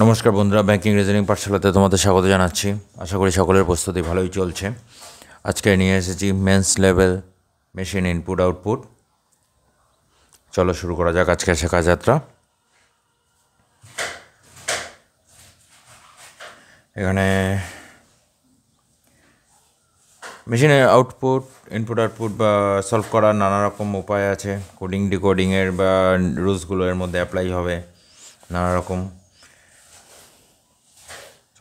নমস্কার বন্ধুরা, banking reasoning পাঠশালাতে তোমাদের স্বাগত জানাচ্ছি। আশা করি সকলের প্রস্তুতি ভালোই চলছে। আজকে নিয়ে এসেছি men's level machine input output. চলো শুরু করা যাক আজকের শেখা যাত্রা। এখানে মেশিনের ইনপুট আউটপুট বা সলভ করার নানা রকম উপায় আছে। কোডিং ডিকোডিংয়ের বা রুলসগুলো এর মধ্যে অ্যাপ্লাই হবে নানা রকম।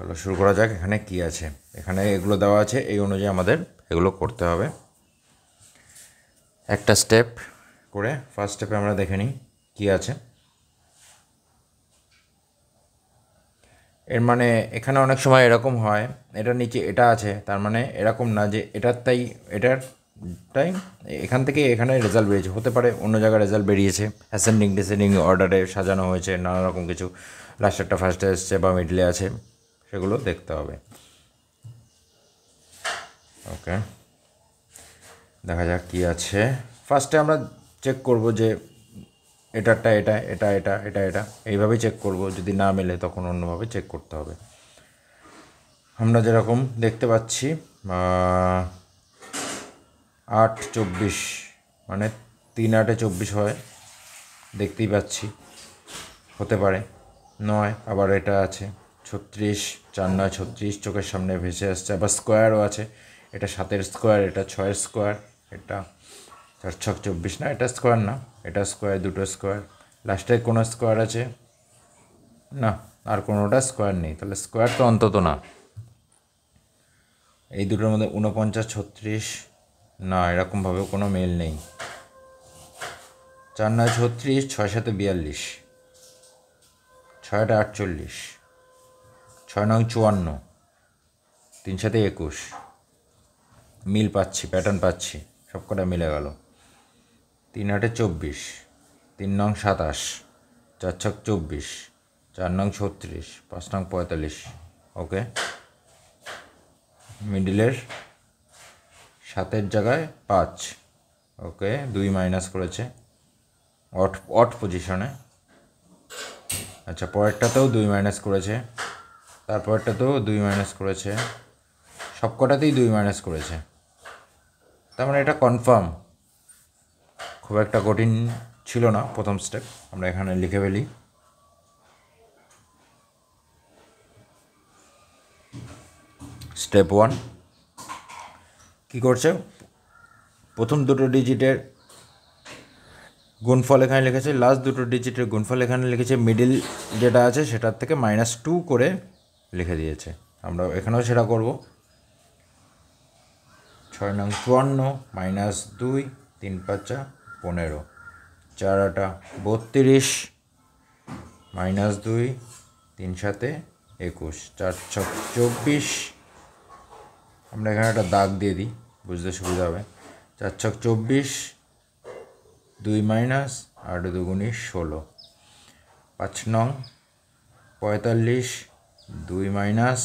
চলো শুরু করা যাক। এখানে কি আছে, এখানে এগুলো দেওয়া আছে, এই অনুযায়ী আমাদের এগুলো করতে হবে। একটা স্টেপ করে ফার্স্ট স্টেপে আমরা দেখে নিই কী আছে। এর মানে এখানে অনেক সময় এরকম হয়, এটার নিচে এটা আছে, তার মানে এরকম না যে এটারটাই এখান থেকে এখানে রেজাল্ট বেরিয়েছে, হতে পারে অন্য জায়গায় রেজাল্ট বেরিয়েছে, অ্যাসেন্ডিং ডিসেন্ডিং অর্ডারে সাজানো হয়েছে, নানা রকম কিছু, লাস্টেরটা ফার্স্টে এসছে বা মিডলে আছে, সেগুলো দেখতে হবে। ওকে, দেখা যাক কী আছে। ফার্স্টে আমরা চেক করব যে এটারটা এটা এটা এটা এটা এটা এইভাবেই চেক করব। যদি না মেলে তখন অন্যভাবে চেক করতে হবে। আমরা যেরকম দেখতে পাচ্ছি 8-24 মানে 3-8-24 হয়, দেখতেই পাচ্ছি। হতে পারে 9, আবার এটা আছে 36, 4-9-36 চোখের সামনে ভেসে আসছে। আবার স্কোয়ারও আছে, এটা 7-এর স্কোয়ার, এটা 6-এর স্কোয়ার, এটা 4-6-24 না, এটা স্কোয়ার না, এটা স্কোয়ার, দুটো স্কোয়ার। লাস্টে কোনো স্কোয়ার আছে না, আর কোনোটা স্কোয়ার নেই, তাহলে স্কোয়ার তো অন্তত না। এই দুটোর মধ্যে 49-36 না, এরকমভাবেও কোনো মেল নেই। 4-9-36, 6-7-42, 6-8-48, 6-9-54, 3-7-21, মিল পাচ্ছি, প্যাটার্ন পাচ্ছি, সব কটা মিলে গেল। 3-8-24, 3-9-27, 4-6-24, 4-9-36, 5-9-45। ওকে, মিডিলের 7-এর জায়গায় 5। ওকে, 2 মাইনাস করেছে অট পজিশনে। আচ্ছা, পরেরটাতেও 2 মাইনাস করেছে, তারপরেরটাতেও 2 মাইনাস করেছে, সব কটাতেই 2 মাইনাস করেছে। তার মানে এটা কনফার্ম। খুব একটা কঠিন ছিল না প্রথম স্টেপ, আমরা এখানে লিখে ফেলি। স্টেপ 1 কী করছে, প্রথম দুটো ডিজিটের গুণফল এখানে লিখেছে, লাস্ট দুটো ডিজিটের গুণফল এখানে লিখেছে, মিডিল যেটা আছে সেটার থেকে -2 করে লিখে দিয়েছে। আমরা এখানেও সেটা করব। 6-9-54, -2, 3-5-15, 4-8-32, -2, 3-7-21, 4-6-24। আমরা এখানে একটা দাগ দিয়ে দিই, বুঝতে সুবিধা হবে। 4-6-24, 2 মাইনাস 8-2 = 16, 5-9-45, 2 মাইনাস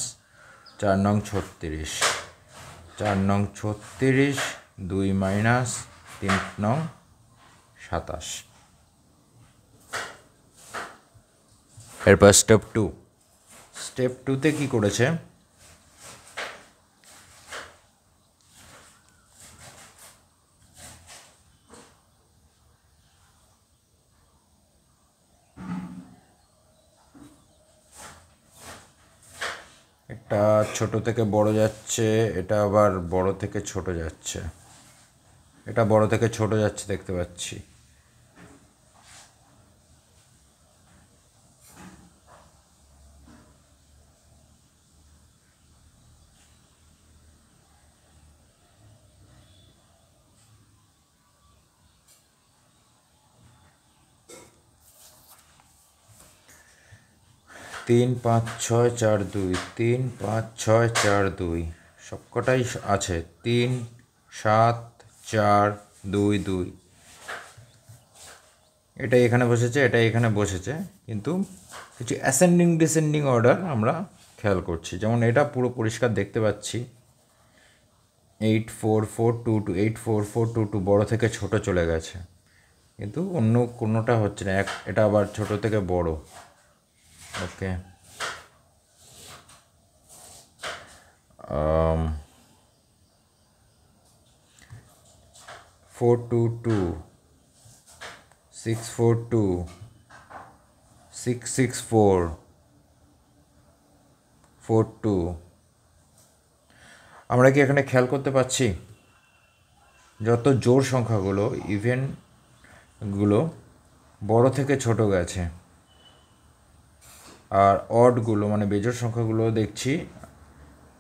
4-9-36, 4-9-36, 2 মাইনাস 3-9-27। এরপর স্টেপ 2। স্টেপ 2তে কী করেছে, এটা ছোট থেকে বড় যাচ্ছে, এটা আবার বড় থেকে ছোট যাচ্ছে, এটা বড় থেকে ছোট যাচ্ছে দেখতে পাচ্ছি। তিন 5-6-4-2, 3-5-6-4-2 সবকটাই আছে। 3-7-4-2-2, এটাই এখানে বসেছে, এটাই এখানে বসেছে, কিন্তু কিছু অ্যাসেন্ডিং ডিসেন্ডিং অর্ডার আমরা খেয়াল করছি। যেমন এটা পুরো পরিষ্কার দেখতে পাচ্ছি, 8-4-4-2-2, 8-4-4-2-2 বড় থেকে ছোট চলে গেছে, কিন্তু অন্য কোনোটা হচ্ছে না। এটা আবার ছোট থেকে বড়। ওকে, 422 642 664 42। আমরা কি এখানে খেয়াল করতে পারছি যত জোড় সংখ্যাগুলো ইভেনগুলো বড় থেকে ছোট গেছে, আর অডগুলো মানে বেজোড় সংখ্যাগুলো দেখছি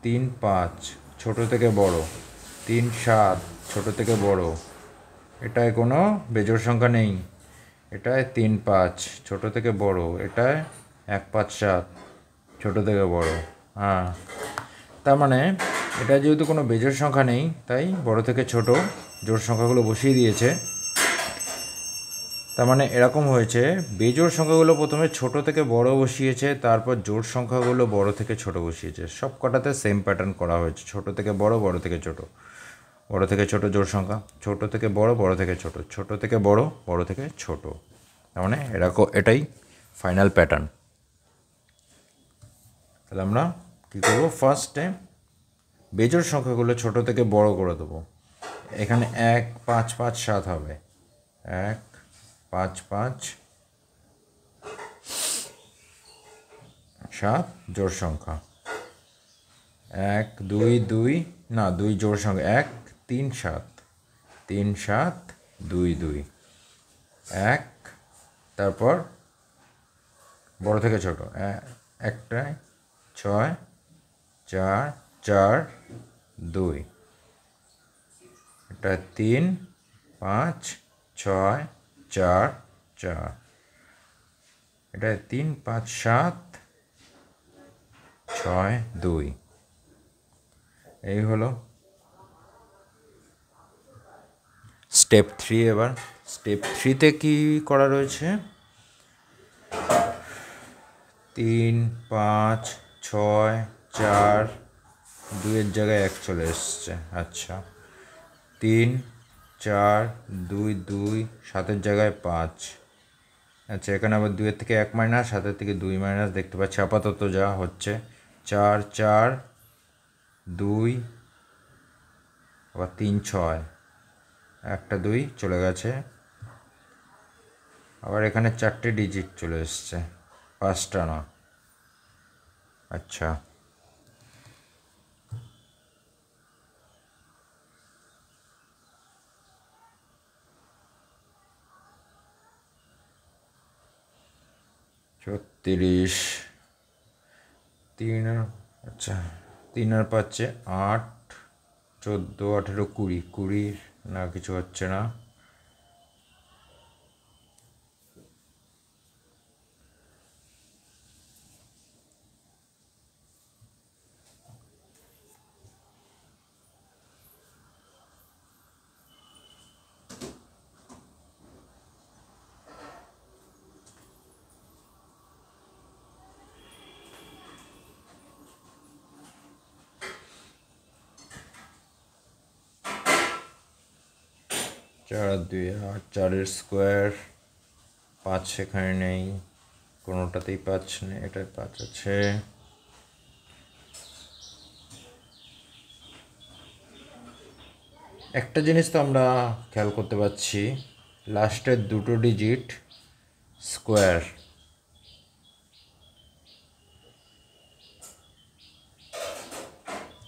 3 5 ছোট থেকে বড়, 3 7 ছোট থেকে বড়। এটায় কোনো বেজোড় সংখ্যা নেই, এটায় 3 5 ছোট থেকে বড়, এটায় 1 5 7 ছোট থেকে বড়। হ্যাঁ, তার মানে এটা যেহেতু কোনো বেজোড় সংখ্যা নেই, তাই বড় থেকে ছোট জোড় সংখ্যাগুলো বসিয়ে দিয়েছে। তার মানে এরকম হয়েছে, বেজোড় সংখ্যাগুলো প্রথমে ছোট থেকে বড় বসিয়েছে, তারপর জোড় সংখ্যাগুলো বড় থেকে ছোট বসিয়েছে। সব কটাতে সেম প্যাটার্ন করা হয়েছে, ছোট থেকে বড়, বড় থেকে ছোট, বড় থেকে ছোট জোড় সংখ্যা, ছোট থেকে বড়, বড় থেকে ছোট, ছোট থেকে বড়, বড় থেকে ছোট। তার মানে এটাই ফাইনাল প্যাটার্ন। তাহলে আমরা কী করবো, ফার্স্টে বেজোড় সংখ্যাগুলো ছোট থেকে বড় করে দেবো। এখানে 1 5 5 7 হবে, 1 5 5 7 জোড় সংখ্যা, 1 2 2 না 2 জোড় সংখ্যা, 1 3 7 3 7 2 2 1, তারপর বড় থেকে ছোট, একটায় 6 4 4 2, এটা 3 5 6 4 4, এটা 3 5 7 6 2। এই হলো স্টেপ 3। এবার স্টেপ 3তে কী করা রয়েছে, 3 5 6 4 2-এর জায়গায় 1 চলে এসছে। আচ্ছা, 3 4 2 2 7-এর জায়গায় 5। আচ্ছা, এখানে আবার 2-এর থেকে 1 মাইনাস, 7-এর থেকে 2 মাইনাস দেখতে পাচ্ছি আপাতত যা হচ্ছে। 4 4 2, আবার 3 6, একটা 2 চলে গেছে, আবার এখানে 4টে ডিজিট চলে এসছে, 5টা না। আচ্ছা, ছত্রিশ, 3 আচ্ছা 3 আর 5-এ 8 14 18 20, 20 না কিছু হচ্ছে না। চার 2 8, 4-এর স্কোয়ার, 5 সেখানে নেই, কোনোটাতেই 5 নেই, এটায় 5 আছে। একটা জিনিস তো আমরা খেয়াল করতে পারছি, লাস্টের 2টো ডিজিট স্কোয়ার,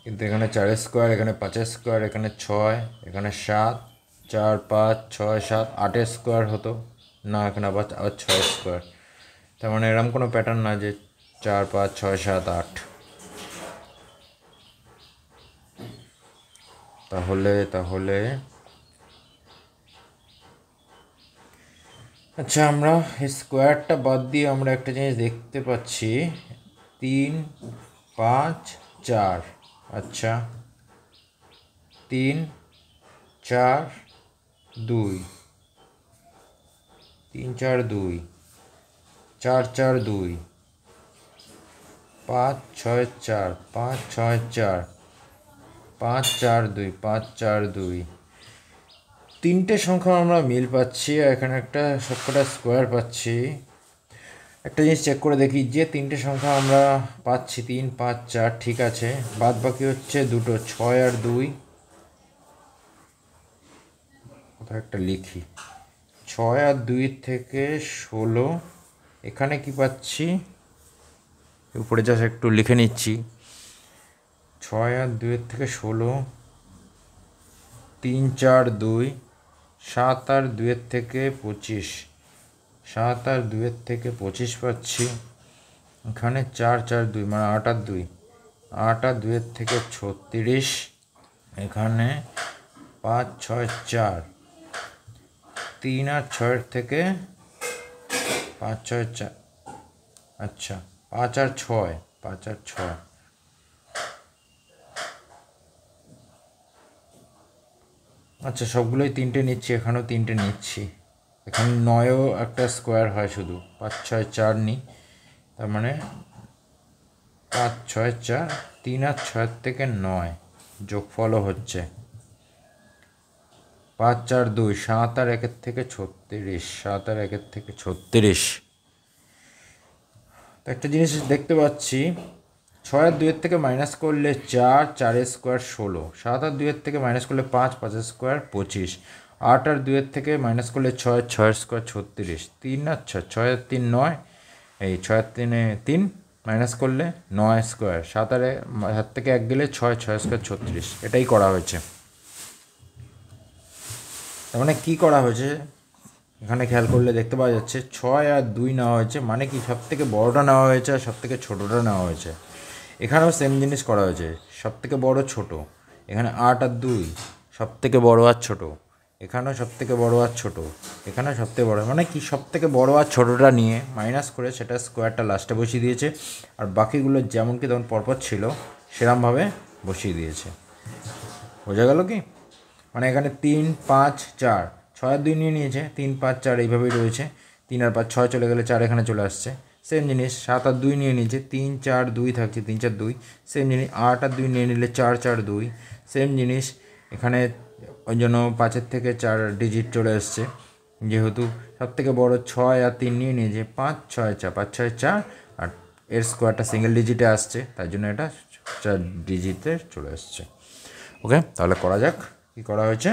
কিন্তু এখানে 4-এর স্কোয়ার, এখানে 5-এর স্কোয়ার, এখানে 6, এখানে 7, 4 5 6 7 8-এর স্কোয়ার হতো না, এখানে আবার 6-এর স্কোয়ার। তার মানে এরকম কোনো প্যাটার্ন না যে 4 5 6 7 8। তাহলে আচ্ছা, আমরা এই স্কোয়ারটা বাদ দিয়ে আমরা একটা জিনিস দেখতে পাচ্ছি, 3 5 4। আচ্ছা, 3 4 2, 3 4 2, 4 4 2, 5 6 4, 5 6 4, 5 4 2, 5 4 2। 3টে সংখ্যা আমরা মিল পাচ্ছি, আর এখানে একটা সবকটা স্কোয়ার পাচ্ছি। একটা জিনিস চেক করে দেখি, যে তিনটে সংখ্যা আমরা পাচ্ছি 3, 5, 4 ঠিক আছে, বাদ বাকি হচ্ছে দুটো 6 আর 2। কোথাও একটা লিখি, 6 আর 2 থেকে 16। এখানে কি পাচ্ছি, উপরে যা একটু লিখে নিচ্ছি, 6 আর 2 থেকে 16, 3, 4, 2, 7 আর 2 থেকে 25, 7 আর 2 থেকে 25 পাচ্ছি। এখানে 4, 4, 2 মানে 8 আর 2, 8 আর 2 থেকে 36। এখানে 5, 6, 4, 3 আর 6 থেকে 5, 6, 4, আচ্ছা 5 আর 6, 5 আর 6, আচ্ছা সবগুলোই তিনটে নিচ্ছি, এখানেও তিনটে নিচ্ছি। এখানে 9ও একটা স্কোয়ার হয়, শুধু 5, 6, 4 নিই, তার মানে 5, 6, 4, 3 আর 6 থেকে 9 যোগফলও হচ্ছে 5, 4, 2, 7 আর 1 থেকে 36, 7 আর 1 থেকে 36। তো একটা জিনিস দেখতে পাচ্ছি, 6 আর 2 থেকে মাইনাস করলে 4, 4 স্কোয়ার 16, 7 আর 2 থেকে মাইনাস করলে 5, 5 স্কোয়ার 25, 8 আর 2 থেকে মাইনাস করলে 6, 6 স্কোয়ার 36, 3 আর 6, 6 আর 3 9, এই 6 আর 3 3 মাইনাস করলে 9 স্কোয়ার, 7 আর 7 থেকে 1 গেলে 6, 6 স্কোয়ার 36। এটাই করা হয়েছে। তার মানে কী করা হয়েছে, এখানে খেয়াল করলে দেখতে পাওয়া যাচ্ছে 6 আর 2 নেওয়া হয়েছে, মানে কি সব থেকে বড়োটা নেওয়া হয়েছে আর সব থেকে ছোটোটা নেওয়া হয়েছে। এখানেও সেম জিনিস করা হয়েছে, সব থেকে বড়ো ছোট। এখানে 8 আর 2 সব থেকে বড়ো আর ছোট, এখানেও সব থেকে বড়ো আর ছোট, এখানেও সব থেকে বড়ো, মানে কি সব থেকে বড়ো আর ছোটোটা নিয়ে মাইনাস করে সেটা স্কোয়ারটা লাস্টে বসিয়ে দিয়েছে, আর বাকিগুলো যেমন কি তখন পরপর ছিল সেরমভাবে বসিয়ে দিয়েছে। বোঝা গেল কি? মানে এখানে 3, 5, 4, 6 আর 2 নিয়ে নিয়েছে, 3, 5, 4 এইভাবেই রয়েছে, 3 আর 5, 6 চলে গেলে 4 এখানে চলে আসছে। সেম জিনিস 7 আর 2 নিয়ে নিয়েছে, 3, 4, 2 থাকছে, 3, 4, 2। সেম জিনিস 8 আর 2 নিয়ে নিলে 4, 4, 2। সেম জিনিস এখানে ওই জন্য 5-এর থেকে 4 ডিজিট চলে এসছে, যেহেতু সব থেকে বড়ো 6 আর 3 নিয়ে নিয়েছে, 5, 6, 4, 5, 6, 4, আর এর স্কোয়ারটা সিঙ্গেল ডিজিটে আসছে, তাই জন্য এটা 4 ডিজিটে চলে এসছে। ওকে, তাহলে করা যাক কী করা হয়েছে।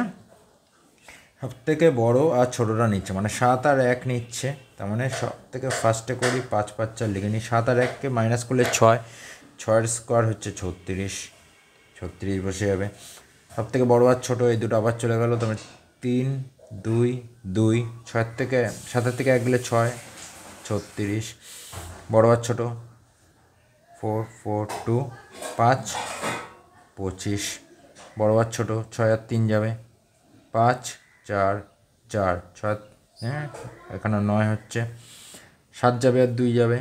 সব থেকে বড়ো আর ছোটোটা নিচ্ছে, মানে 7 আর 1 নিচ্ছে, তার মানে সব থেকে ফার্স্টে করি 5, 5, 4 লিখে নিই। 7 আর 1কে মাইনাস করলে 6, 6 স্কোয়ার হচ্ছে 36, 36 বসে যাবে। সব থেকে বড়ো আর ছোটো এই দুটো আবার চলে গেলো, তবে 3, 2, 2, 7 থেকে 1 গেলে 6, 36, বড়ো আর ছোটো 4, 4, 2, 5, 25, বড়ো আর ছোটো 6 আর 3 যাবে, 5, 4, 4, 6, হ্যাঁ এখানে 9 হচ্ছে, 7 যাবে আর 2 যাবে,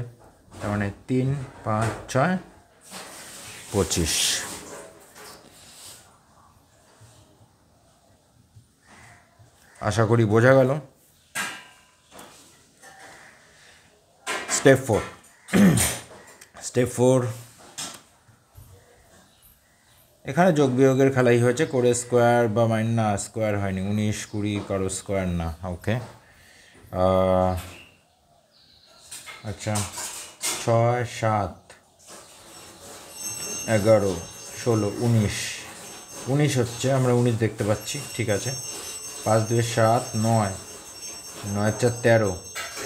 তার মানে 3, 5, 6, 25। আশা করি বোঝা গেল। স্টেপ 4, স্টেপ 4, এখানে যোগ বিয়োগের খেলাই হয়েছে, করে স্কোয়ার বা না স্কোয়ার হয়নি, 19, 20 কারো স্কোয়ার না। ওকে, আচ্ছা 6, 7, 11, 16, 19, 19 হচ্ছে, আমরা 19 দেখতে পাচ্ছি, ঠিক আছে। 5, 2, 7, 9, 9, 4, 13,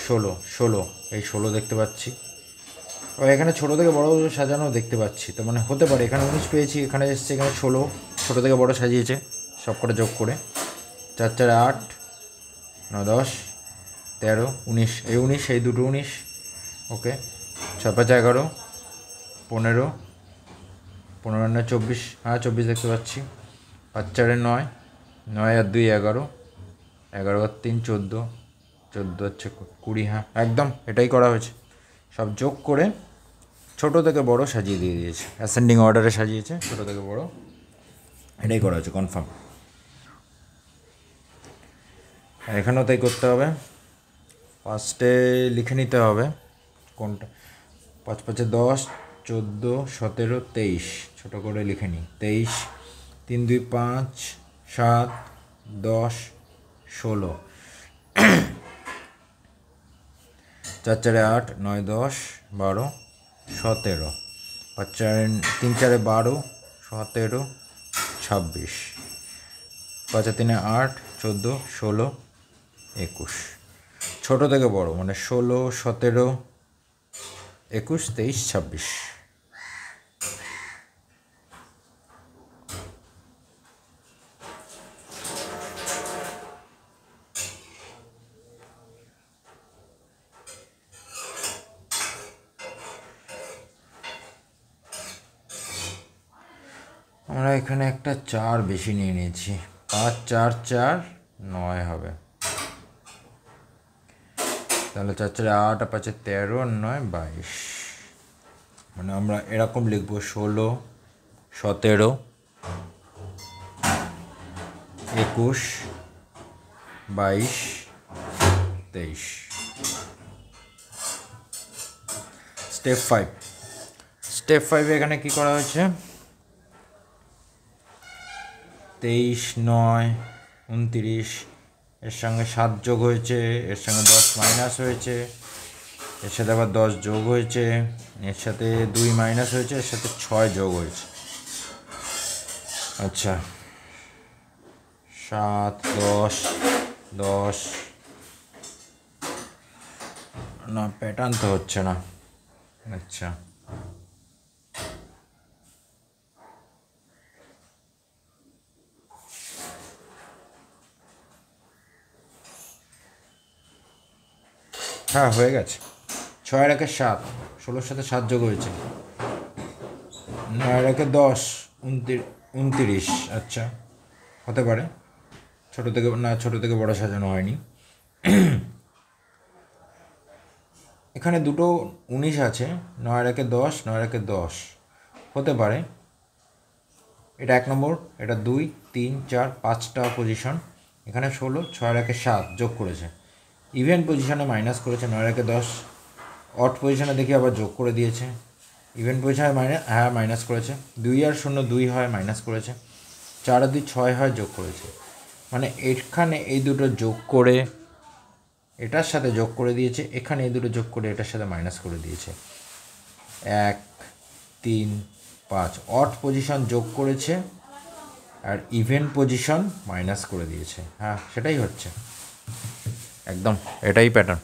16, 16, এই 16 দেখতে পাচ্ছি। আর এখানে ছোটো থেকে বড়ো সাজানো দেখতে পাচ্ছি, তো মানে হতে পারে এখানে 19 পেয়েছি, এখানে এসছে এখানে 16, ছোটো থেকে বড়ো সাজিয়েছে সব করে যোগ করে। 4, 4, 8, 9, 10, 13, 19, এই 19, এই দুটো 19। ওকে, 6, 5, 11, 15, 15, 9, 24, হ্যাঁ 24 দেখতে পাচ্ছি। 5, 4, 9, 9 আর 2, 11, 11 আর 3, 14, 14 হচ্ছে 20, হ্যাঁ একদম এটাই করা হয়েছে। সব যোগ করে ছোটো থেকে বড়ো সাজিয়ে দিয়ে দিয়েছে, অ্যাসেন্ডিং অর্ডারে সাজিয়েছে, ছোটো থেকে বড়ো, এটাই করা হয়েছে কনফার্ম। এখানেও তাই করতে হবে, ফার্স্টে লিখে নিতে হবে কোনটা। 5, 5, 10, 14, 17, 23, ছোটো করে লিখে নিই 23, 3, 2, 5, 7, 10, 16, 4 4 8 9 10 12 17 5 4 3 4 12 17 26 5 3 8 14 16 21 ছোট থেকে বড় মানে 16 17 21 23 26 আমরা এখানে একটা 4 বেশি নিয়ে নিয়েছি 5 4 4 9 হবে তাহলে 4 4 8 5 13 9 22 মানে আমরা এরকম লিখব 16 17 21 22 23 স্টেপ 5 এখানে কি করা হয়েছে 23 9 29 এর সঙ্গে 7 যোগ হয়েছে এর সঙ্গে 10 মাইনাস হয়েছে এর সাথে আবার 10 যোগ হয়েছে এর সাথে 2 মাইনাস হয়েছে এর সাথে 6 যোগ হয়েছে আচ্ছা 7 10 10 না প্যাটার্ন তো হচ্ছে না আচ্ছা হ্যাঁ হয়ে গেছে 6 একে 7 16 সাথে 7 যোগ হয়েছে 9 একে 10 29 আচ্ছা হতে পারে ছোট থেকে বড় সাজানো হয়নি এখানে দুটো 19 আছে 9 একে 10 9 একে 10 হতে পারে এটা 1 নম্বর এটা 2 3 4 5টা পজিশন এখানে 16 6 একে 7 যোগ করেছে ইভেন পজিশনে মাইনাস করেছে 9 একে 10 অড পজিশনে দেখি আবার যোগ করে দিয়েছে ইভেন পজিশনে মাইনাস করেছে 2 আর 0 2 হয় মাইনাস করেছে 4 আর 2 6 হয় যোগ করেছে মানে এখানে এই দুটো যোগ করে এটার সাথে যোগ করে দিয়েছে এখানে এই দুটো যোগ করে এটার সাথে মাইনাস করে দিয়েছে 1 3 5 অড পজিশন যোগ করেছে আর ইভেন পজিশন মাইনাস করে দিয়েছে হ্যাঁ সেটাই হচ্ছে একদম এটাই প্যাটার্ন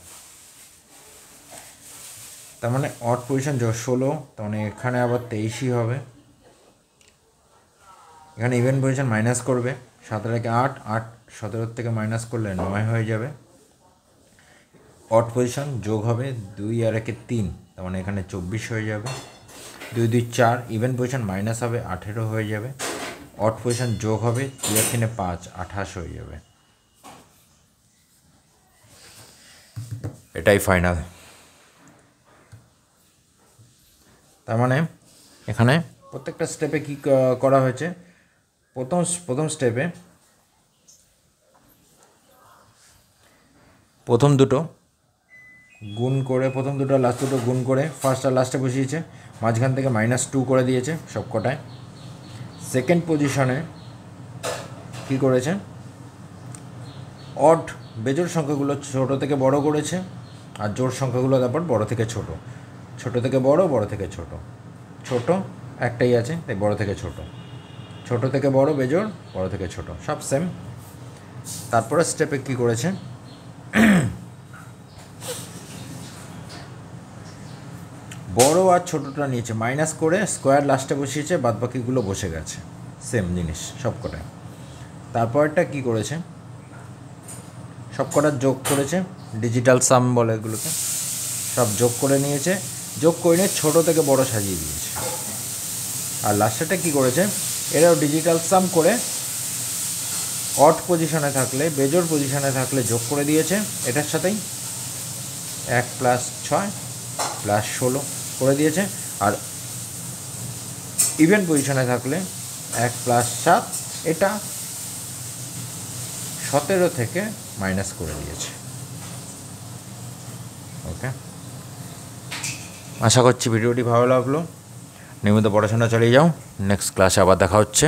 তার মানে অড পজিশন 16 তার মানে এখানে আবার 23ই হবে এখানে ইভেন পজিশন মাইনাস করবে 7 একে 8 8 17 থেকে মাইনাস করলে 9 হয়ে যাবে অড পজিশন যোগ হবে 2 আর 1 3 তার মানে এখানে 24 হয়ে যাবে 2 2 4 ইভেন পজিশন মাইনাস হবে 18 হয়ে যাবে অড পজিশন যোগ হবে 2 আর 3 5 28 হয়ে যাবে এটাই ফাইনাল তার মানে এখানে প্রত্যেকটা স্টেপে কি করা হয়েছে প্রথম স্টেপে প্রথম দুটো গুণ করে প্রথম দুটো লাস্ট দুটো গুণ করে ফার্স্ট আর লাস্টে বসিয়েছে মাঝখান থেকে -2 করে দিয়েছে সব কটায় সেকেন্ড পজিশনে কি করেছে অড বেজোড় সংখ্যাগুলো ছোট থেকে বড় করেছে আর জোড় সংখ্যাগুলো তারপর বড় থেকে ছোট ছোট থেকে বড় বড় থেকে ছোট ছোট একটাই আছে তাই বড় থেকে ছোট ছোট থেকে বড় বেজোড় বড় থেকে ছোট সব সেম তারপরে স্টেপে কি করেছে বড় আর ছোটটা নিয়েছে মাইনাস করে স্কোয়ার লাস্টে বসিয়েছে বাদবাকিগুলো বসে গেছে সেম জিনিস সবকটায় তারপরটা কি করেছে সবকটা যোগ করেছে ডিজিটাল সাম বলে এগুলোকে সব যোগ করে নিয়েছে যোগ করে নিয়ে ছোটো থেকে বড় সাজিয়ে দিয়েছে আর লাস্টেটা কি করেছে এরাও ডিজিটাল সাম করে অড পজিশনে থাকলে বেজোড় পজিশনে থাকলে যোগ করে দিয়েছে এটার সাথেই 1 + 6 + 16 করে দিয়েছে আর ইভেন পজিশনে থাকলে 1 + 7 এটা 17 থেকে মাইনাস করে দিয়েছে ওকে আশা করছি ভিডিওটি ভালো লাগলো নিয়মিত পড়াশোনা চালিয়ে যাও নেক্সট ক্লাসে আবার দেখা হচ্ছে